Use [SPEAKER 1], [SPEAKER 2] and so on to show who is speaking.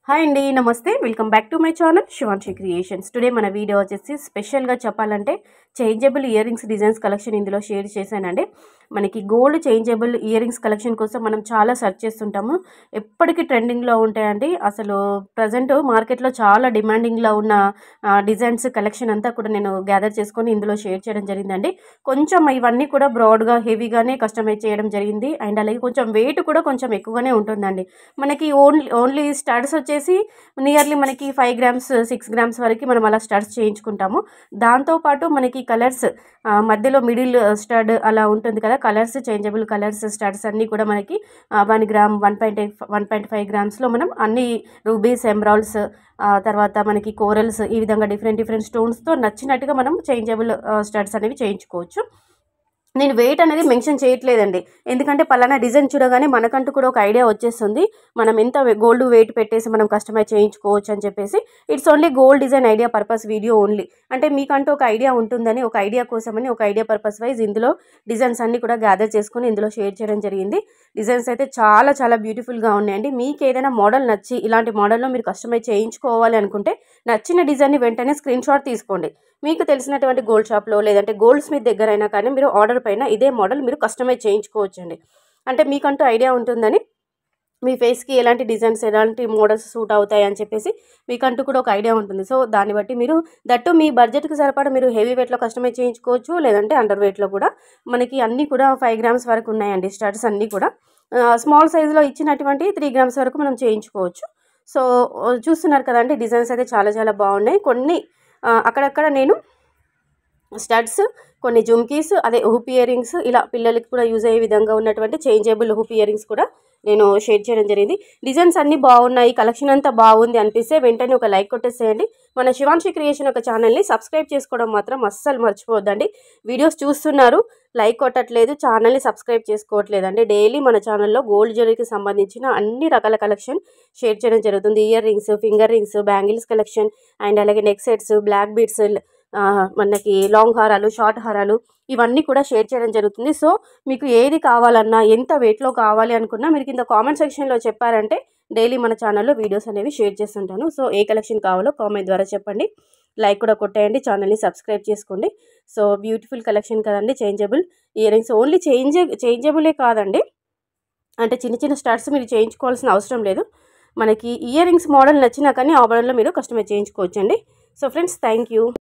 [SPEAKER 1] Hi అండి, నమస్తే. Welcome back to my channel Shivanshi creations. Today మన వీడియో వచ్చేసి స్పెషల్గా చెప్పాలంటే changeable ear rings designs collection ఇందులో షేర్ చేశానండి. మనకి gold changeable ear rings collection కోసం మనం చాలా సెర్చ్ చేస్తుంటాము. ఎప్పటికీ ట్రెండింగ్లో ఉంటాయండి. అసలు ప్రజెంట్ మార్కెట్లో చాలా డిమాండింగ్లో ఉన్న డిజైన్స్ కలెక్షన్ అంతా కూడా నేను గ్యాదర్ చేసుకొని ఇందులో షేర్ చేయడం జరిగిందండి. కొంచెం ఇవన్నీ కూడా బ్రాడ్గా హెవీగానే కస్టమైజ్ చేయడం జరిగింది. అండ్ అలాగే కొంచెం వెయిట్ కూడా కొంచెం ఎక్కువగానే ఉంటుందండి. మనకి ఓన్లీ స్టడ్స్ వచ్చేసి నియర్లీ మనకి 5 గ్రామ్స్ 6 గ్రామ్స్ వరకు మనం అలా స్టడ్స్ చేయించుకుంటాము. దాంతోపాటు మనకి కలర్స్ మధ్యలో మిడిల్ స్టడ్ అలా ఉంటుంది కదా, కలర్స్ చేంజబుల్ కలర్స్ స్టడ్స్ అన్నీ కూడా మనకి 1 గ్రామ్ 1.5 గ్రామ్స్లో మనం అన్ని రూబీస్ ఎమరాల్డ్స్ తర్వాత మనకి కోరల్స్ ఈ విధంగా డిఫరెంట్ స్టోన్స్తో నచ్చినట్టుగా మనం చేంజబుల్ స్టడ్స్ అనేవి చేయించుకోవచ్చు. నేను వెయిట్ అనేది మెన్షన్ చేయట్లేదండి, ఎందుకంటే పలానా డిజైన్ చూడగానే మనకంటూ కూడా ఒక ఐడియా వచ్చేస్తుంది. మనం ఎంత గోల్డ్ వెయిట్ పెట్టేసి మనం కస్టమైజ్ చేయించుకోవచ్చు అని చెప్పేసి. It's only gold design idea purpose video only. అంటే మీకంటూ ఒక ఐడియా ఉంటుందని, ఒక ఐడియా కోసమని, ఒక ఐడియా పర్పస్ వైజ్ ఇందులో డిజైన్స్ అన్నీ కూడా గ్యాదర్ చేసుకుని ఇందులో షేర్ చేయడం జరిగింది. డిజైన్స్ అయితే చాలా బ్యూటిఫుల్గా ఉన్నాయండి. మీకు ఏదైనా మోడల్ నచ్చి ఇలాంటి మోడల్లో మీరు కస్టమైజ్ చేయించుకోవాలి అనుకుంటే నచ్చిన డిజైన్ని వెంటనే స్క్రీన్ షాట్ తీసుకోండి. మీకు తెలిసినటువంటి గోల్డ్ షాప్లో లేదంటే గోల్డ్ స్మిత్ దగ్గర అయినా కానీ మీరు ఆర్డర్ పైన ఇదే మోడల్ మీరు కస్టమైజ్ చేయించుకోవచ్చండి. అంటే మీకంటూ ఐడియా ఉంటుందని, మీ ఫేస్కి ఎలాంటి డిజైన్స్ ఎలాంటి మోడల్స్ సూట్ అవుతాయి అని చెప్పేసి మీకంటూ కూడా ఒక ఐడియా ఉంటుంది. సో దాన్ని బట్టి మీరు దట్టు మీ బడ్జెట్కి సరిపడా మీరు హెవీ వెయిట్లో కస్టమైజ్ చేయించుకోవచ్చు, లేదంటే అండర్ వెయిట్లో కూడా. మనకి అన్నీ కూడా 5 గ్రామ్స్ వరకు ఉన్నాయండి స్టడ్స్ అన్నీ కూడా. స్మాల్ సైజులో ఇచ్చినటువంటి 3 గ్రామ్స్ వరకు మనం చేయించుకోవచ్చు. సో చూస్తున్నారు కదండి, డిజైన్స్ అయితే చాలా బాగున్నాయి. కొన్ని అక్కడక్కడ నేను స్టడ్స్, కొన్ని జుమ్కీస్, అదే హుప్ ఇయర్ రింగ్స్, ఇలా పిల్లలకి కూడా యూజ్ అయ్యే విధంగా ఉన్నటువంటి చేంజబుల్ హుప్ ఇయర్ రింగ్స్ కూడా నేను షేర్ చేయడం జరిగింది. డిజైన్స్ అన్నీ బాగున్నాయి, కలెక్షన్ అంతా బాగుంది అనిపిస్తే వెంటనే ఒక లైక్ కొట్టేసేయండి. మన శివాన్షి క్రియేషన్ ఒక ఛానల్ని సబ్స్క్రైబ్ చేసుకోవడం మాత్రం అస్సలు మర్చిపోవద్దండి. వీడియోస్ చూస్తున్నారు, లైక్ కొట్టట్లేదు, ఛానల్ని సబ్స్క్రైబ్ చేసుకోవట్లేదండి. డైలీ మన ఛానల్లో గోల్డ్ జ్యువెలరీకి సంబంధించిన అన్ని రకాల కలెక్షన్ షేర్ చేయడం జరుగుతుంది. Ear rings, finger rings, bangles collection, and అలాగే నెక్ సెట్స్, బ్లాక్ బీడ్స్, మనకి లాంగ్ హారాలు, షార్ట్ హారాలు, ఇవన్నీ కూడా షేర్ చేయడం జరుగుతుంది. సో మీకు ఏది కావాలన్నా, ఎంత వెయిట్లో కావాలి అనుకున్నా మీరు కింద కామెంట్ సెక్షన్లో చెప్పారంటే డైలీ మన ఛానల్లో వీడియోస్ అనేవి షేర్ చేస్తుంటాను. సో ఏ కలెక్షన్ కావాలో కామెంట్ ద్వారా చెప్పండి. లైక్ కూడా కొట్టేయండి, ఛానల్ని సబ్స్క్రైబ్ చేసుకోండి. సో బ్యూటిఫుల్ కలెక్షన్ కదండి చేంజబుల్ ఇయర్ రింగ్స్. ఓన్లీ చేంజబులే కాదండి, అంటే చిన్న స్టడ్స్ మీరు చేయించుకోవాల్సిన అవసరం లేదు. మనకి ఇయర్ రింగ్స్ మోడల్ నచ్చినా కానీ ఆ మోడల్లో మీరు కస్టమైజ్ చేయించుకోవచ్చండి. So friends, thank you.